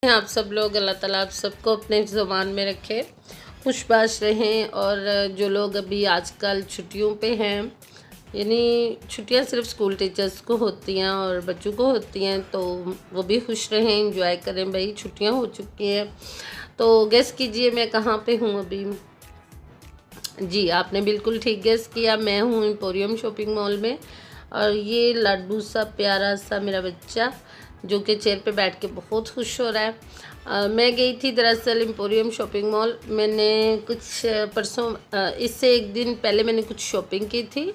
आप सब लोग, अल्लाह ताला आप सबको अपने ज़ुबान में रखे, खुशबाश रहें। और जो लोग अभी आजकल छुट्टियों पे हैं, यानी छुट्टियां सिर्फ स्कूल टीचर्स को होती हैं और बच्चों को होती हैं, तो वो भी खुश रहें, एंजॉय करें। भाई छुट्टियां हो चुकी हैं, तो गेस कीजिए मैं कहाँ पे हूँ अभी। जी, आपने बिल्कुल ठीक गेस किया, मैं हूँ एम्पोरियम शॉपिंग मॉल में। और ये लड्डू सा प्यारा सा मेरा बच्चा जो कि चेयर पे बैठ के बहुत खुश हो रहा है। मैं गई थी दरअसल एम्पोरियम शॉपिंग मॉल। मैंने कुछ परसों इससे एक दिन पहले मैंने कुछ शॉपिंग की थी,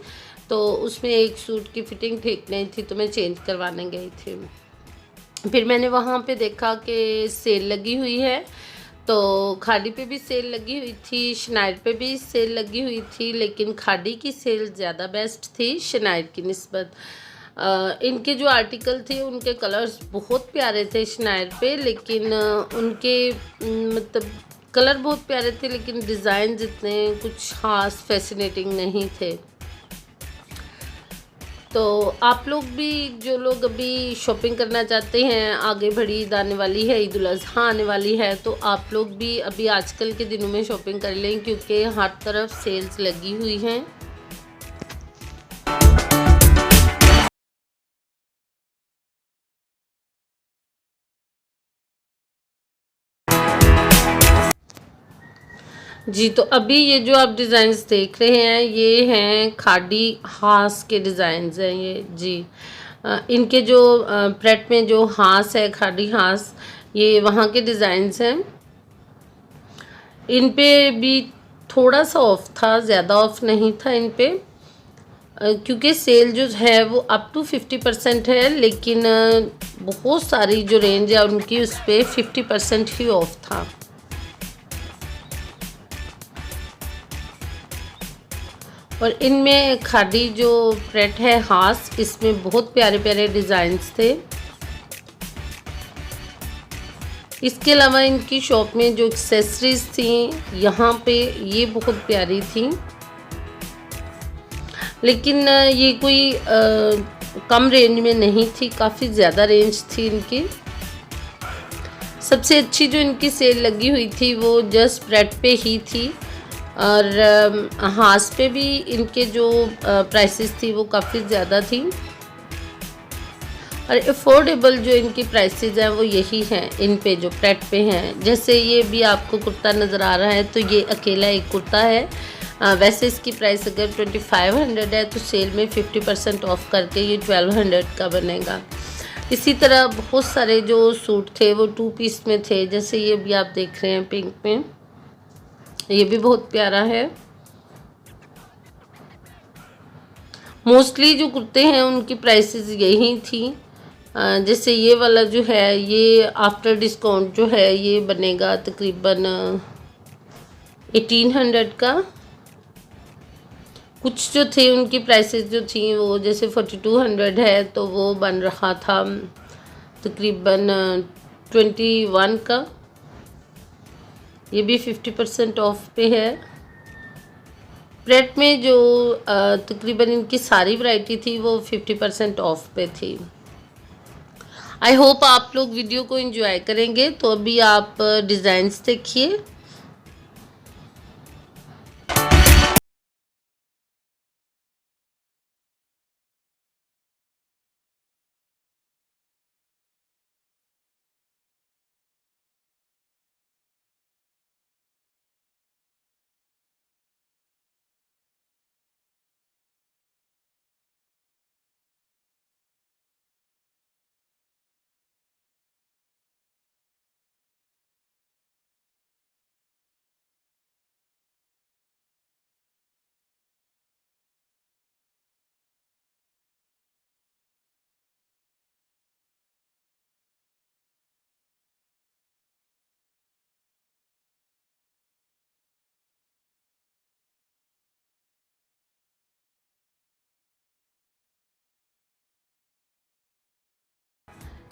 तो उसमें एक सूट की फिटिंग ठीक नहीं थी, तो मैं चेंज करवाने गई थी। फिर मैंने वहाँ पे देखा कि सेल लगी हुई है, तो खाड़ी पे भी सेल लगी हुई थी, शनाइर पे भी सेल लगी हुई थी, लेकिन खाड़ी की सेल ज़्यादा बेस्ट थी शनाइर की निस्बत। इनके जो आर्टिकल थे उनके कलर्स बहुत प्यारे थे शनाइर पे, लेकिन उनके मतलब कलर बहुत प्यारे थे, लेकिन डिज़ाइन इतने कुछ ख़ास फैसिनेटिंग नहीं थे। तो आप लोग भी, जो लोग अभी शॉपिंग करना चाहते हैं, आगे बड़ी ईद आने वाली है, ईद उल अज़हा आने वाली है, तो आप लोग भी अभी आजकल के दिनों में शॉपिंग कर लें, क्योंकि हर तरफ सेल्स लगी हुई हैं। जी, तो अभी ये जो आप डिज़ाइंस देख रहे हैं, ये हैं खाड़ी हास के डिज़ाइंस हैं ये जी। इनके जो प्रेट में जो हास है, खाड़ी हास, ये वहाँ के डिज़ाइंस हैं। इन पे भी थोड़ा सा ऑफ था, ज़्यादा ऑफ नहीं था इन पे, क्योंकि सेल जो है वो अप टू 50% है, लेकिन बहुत सारी जो रेंज है उनकी उस पर 50% ही ऑफ था। और इनमें खाड़ी जो प्रेट है हास, इसमें बहुत प्यारे प्यारे डिज़ाइंस थे। इसके अलावा इनकी शॉप में जो एक्सेसरीज थी यहाँ पे, ये बहुत प्यारी थी, लेकिन ये कोई कम रेंज में नहीं थी, काफ़ी ज़्यादा रेंज थी इनकी। सबसे अच्छी जो इनकी सेल लगी हुई थी वो जस्ट ब्रेड पे ही थी, और हास पे भी इनके जो प्राइसेस थी वो काफ़ी ज़्यादा थी। और अफोर्डेबल जो इनकी प्राइसेस हैं वो यही हैं इन पे जो प्रेट पे हैं। जैसे ये भी आपको कुर्ता नज़र आ रहा है, तो ये अकेला एक कुर्ता है। वैसे इसकी प्राइस अगर 2500 है, तो सेल में 50% ऑफ करके ये 1200 का बनेगा। इसी तरह बहुत सारे जो सूट थे वो 2 पीस में थे, जैसे ये भी आप देख रहे हैं पिंक में, ये भी बहुत प्यारा है। मोस्टली जो कुर्ते हैं उनकी प्राइसेस यही थी। जैसे ये वाला जो है, ये आफ्टर डिस्काउंट जो है ये बनेगा तकरीबन 1800 का। कुछ जो थे उनकी प्राइसेस जो थी वो जैसे 4200 है, तो वो बन रहा था तकरीबन 21 का। ये भी 50% ऑफ पे है। प्रेट में जो तकरीबन इनकी सारी वैरायटी थी वो 50% ऑफ पे थी। आई होप आप लोग वीडियो को एंजॉय करेंगे। तो अभी आप डिज़ाइंस देखिए।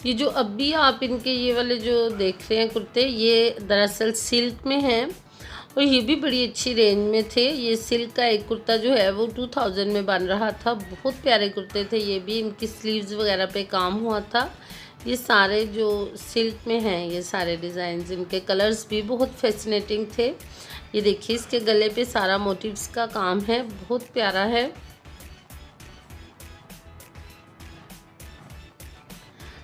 ये जो अभी आप इनके ये वाले जो देख रहे हैं कुर्ते, ये दरअसल सिल्क में हैं, और ये भी बड़ी अच्छी रेंज में थे। ये सिल्क का एक कुर्ता जो है वो 2000 में बन रहा था। बहुत प्यारे कुर्ते थे ये भी, इनकी स्लीव्स वगैरह पे काम हुआ था। ये सारे जो सिल्क में हैं ये सारे डिज़ाइंस, इनके कलर्स भी बहुत फैसिनेटिंग थे। ये देखिए इसके गले पे सारा मोटिव्स का काम है, बहुत प्यारा है।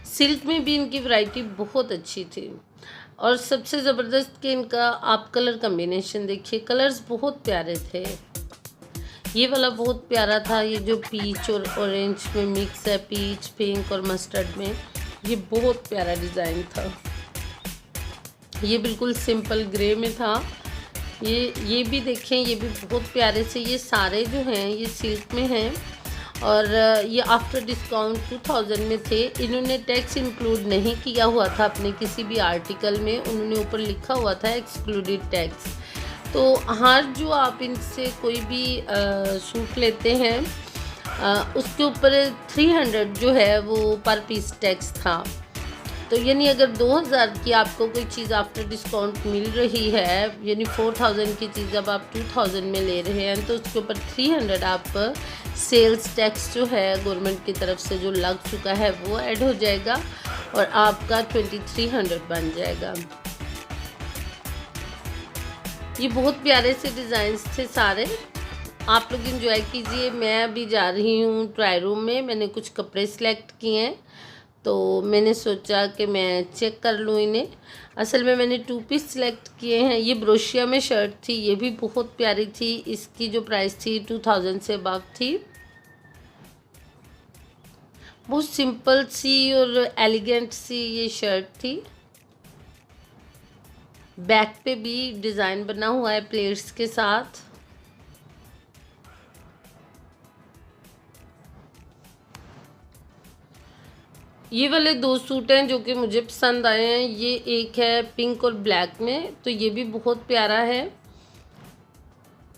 सिल्क में भी इनकी वैरायटी बहुत अच्छी थी और सबसे ज़बरदस्त कि इनका आप कलर कॉम्बिनेशन देखिए, कलर्स बहुत प्यारे थे। ये वाला बहुत प्यारा था, ये जो पीच और ऑरेंज में मिक्स है, पीच पिंक और मस्टर्ड में, ये बहुत प्यारा डिज़ाइन था। ये बिल्कुल सिंपल ग्रे में था। ये भी देखें, ये भी बहुत प्यारे से, ये सारे जो हैं ये सिल्क में हैं और ये आफ्टर डिस्काउंट 2000 में थे। इन्होंने टैक्स इंक्लूड नहीं किया हुआ था अपने किसी भी आर्टिकल में, उन्होंने ऊपर लिखा हुआ था एक्सक्लूडेड टैक्स। तो हर जो आप इनसे कोई भी सूट लेते हैं उसके ऊपर 300 जो है वो पर पीस टैक्स था। तो यानी अगर 2000 की आपको कोई चीज़ आफ्टर डिस्काउंट मिल रही है, यानी 4000 की चीज़ जब आप 2000 में ले रहे हैं, तो उसके ऊपर 300 आप सेल्स टैक्स जो है गवर्नमेंट की तरफ से जो लग चुका है वो ऐड हो जाएगा और आपका 2300 बन जाएगा। ये बहुत प्यारे से डिज़ाइंस थे सारे, आप लोग इंजॉय कीजिए। मैं अभी जा रही हूँ ट्राई रूम में, मैंने कुछ कपड़े सिलेक्ट किए हैं तो मैंने सोचा कि मैं चेक कर लूँ इन्हें। असल में मैंने 2 पीस सिलेक्ट किए हैं। ये ब्रोशिया में शर्ट थी, ये भी बहुत प्यारी थी, इसकी जो प्राइस थी 2000 से अबव थी। बहुत सिंपल सी और एलिगेंट सी ये शर्ट थी। बैक पे भी डिज़ाइन बना हुआ है प्लेट्स के साथ। ये वाले 2 सूट हैं जो कि मुझे पसंद आए हैं। ये एक है पिंक और ब्लैक में, तो ये भी बहुत प्यारा है।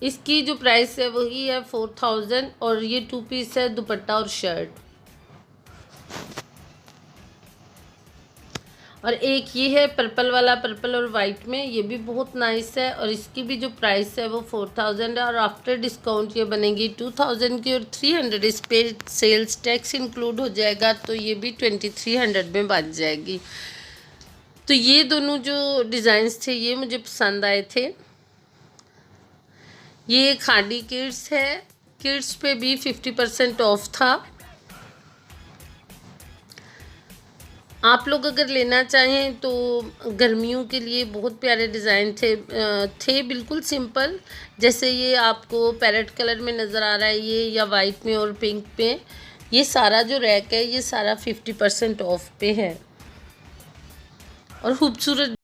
इसकी जो प्राइस है वही है 4000 और ये 2 पीस है, दुपट्टा और शर्ट। और एक ये है पर्पल वाला, पर्पल और वाइट में, ये भी बहुत नाइस है और इसकी भी जो प्राइस है वो 4000 है और आफ्टर डिस्काउंट ये बनेगी 2000 की और 300 इस पे सेल्स टैक्स इंक्लूड हो जाएगा, तो ये भी 2300 में बच जाएगी। तो ये दोनों जो डिज़ाइंस थे ये मुझे पसंद आए थे। ये खादी किड्स है, किड्स पे भी 50% ऑफ था। आप लोग अगर लेना चाहें तो गर्मियों के लिए बहुत प्यारे डिज़ाइन थे बिल्कुल सिंपल। जैसे ये आपको पैरेट कलर में नज़र आ रहा है ये, या वाइट में और पिंक पे, ये सारा जो रैक है ये सारा 50% ऑफ पे है और खूबसूरत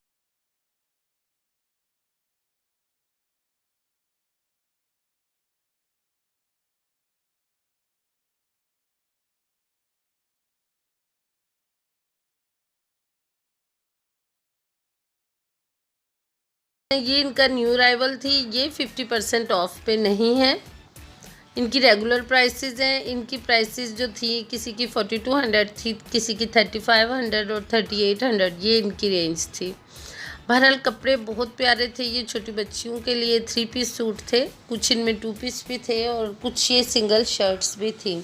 ये इनका न्यू अराइवल थी। ये 50% ऑफ पे नहीं है, इनकी रेगुलर प्राइसेस हैं। इनकी प्राइसेस जो थी, किसी की 4200 थी, किसी की 3500 और 3800, ये इनकी रेंज थी। बहरहाल कपड़े बहुत प्यारे थे। ये छोटी बच्चियों के लिए 3 पीस सूट थे, कुछ इनमें 2 पीस भी थे और कुछ ये सिंगल शर्ट्स भी थी।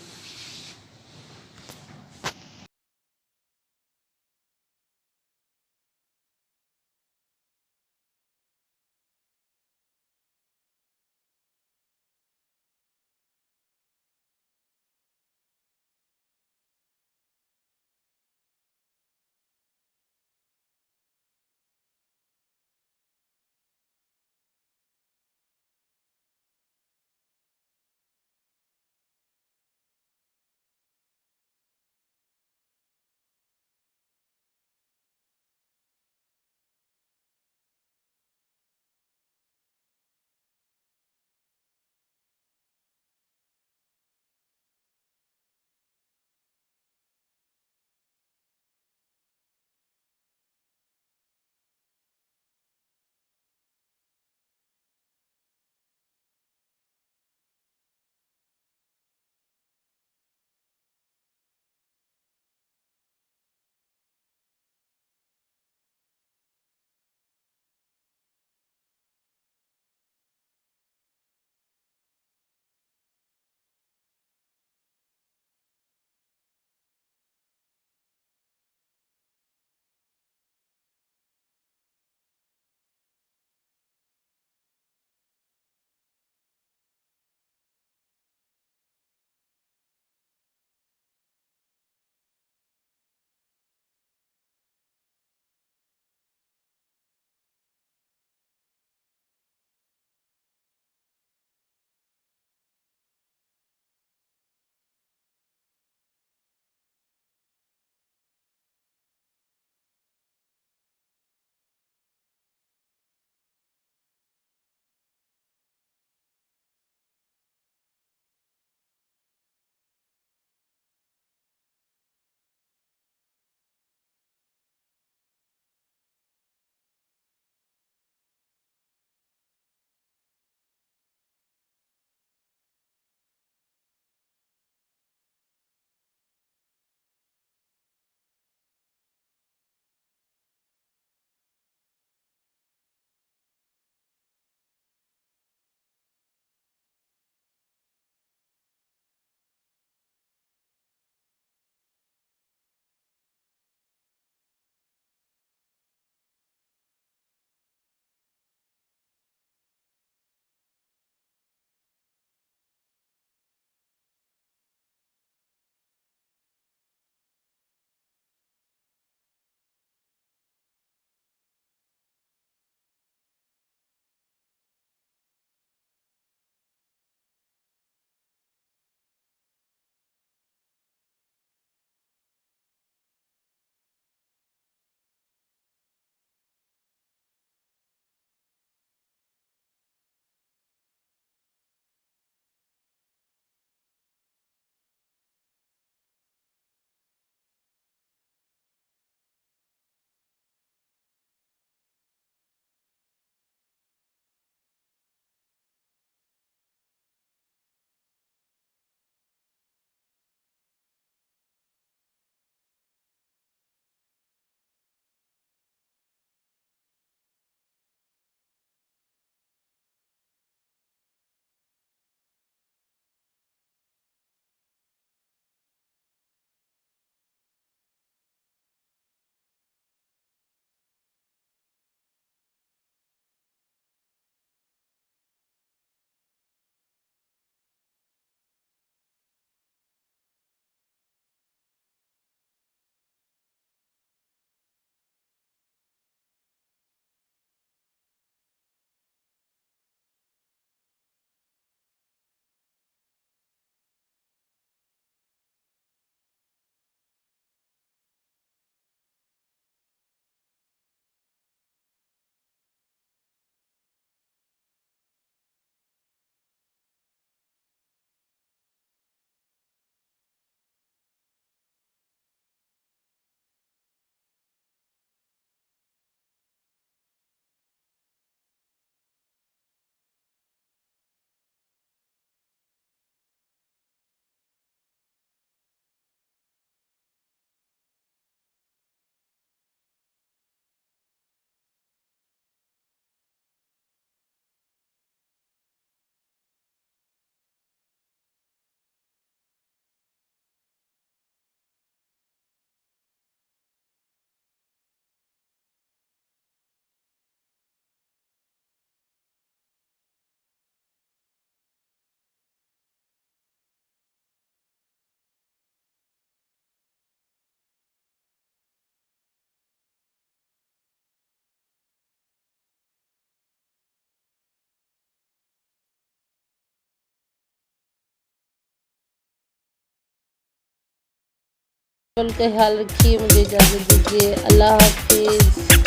का ख्याल रखिए, मुझे इजाज़त दीजिए। अल्लाह हाफिज़।